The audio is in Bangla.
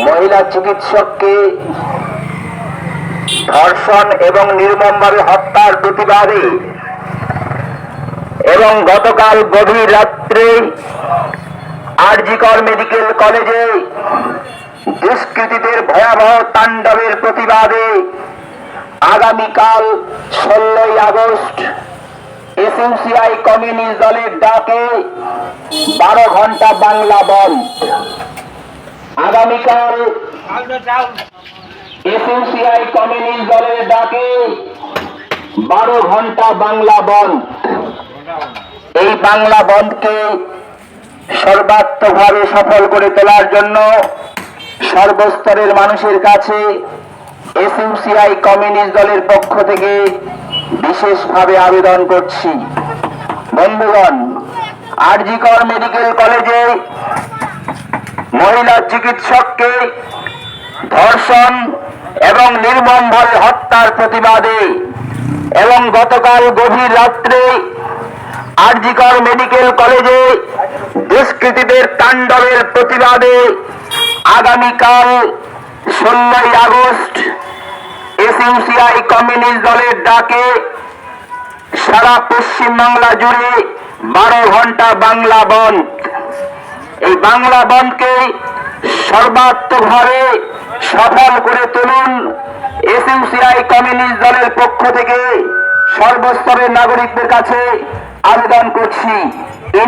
মহিলা চিকিৎসককে ধর্ষণ এবং নির্মমভাবে হত্যার প্রতিবাদে এবং গতকাল গভীর রাত্রে আর.জি. কর মেডিকেল কলেজে দুষ্কৃতীদের ভয়াবহ তাণ্ডবের প্রতিবাদে আগামীকাল 16ই আগস্ট এসইউসিআই কমিউনিস্ট দলের ডাকে 12 ঘন্টা বাংলা বন্ধ। আগামীকাল এসইউসিআই কমিউনিস্ট দলের ডাকে 12 ঘন্টা বাংলা বন্ধ। এই বাংলা বন্ধকে সর্বাত্মকভাবে সফল করে তোলার জন্য সর্বস্তরের মানুষের কাছে এসইউসিআই কমিউনিস্ট দলের পক্ষ থেকে বিশেষভাবে আবেদন করছি। বন্ধুগণ, আর.জি. কর মেডিকেল কলেজে মহিলা চিকিৎসককে ধর্ষণ এবং নির্মমভাবে হত্যার প্রতিবাদে এবং গতকাল গভীর রাত্রে আর.জি. কর মেডিকেল কলেজে দুষ্কৃতীদের তাণ্ডবের প্রতিবাদে আগামীকাল 16ই আগস্ট এসইউসিআই কমিউনিস্ট দলের ডাকে সারা পশ্চিমবাংলা জুড়ে 12 ঘন্টা বাংলা বন্ধ। এই বাংলা বন্ধকে সর্বাত্মকভাবে সফল করে তুলুন। এসইউসিআই কমিউনিস্ট দলের পক্ষ থেকে সর্বস্তরের নাগরিকদের কাছে আবেদন করছি।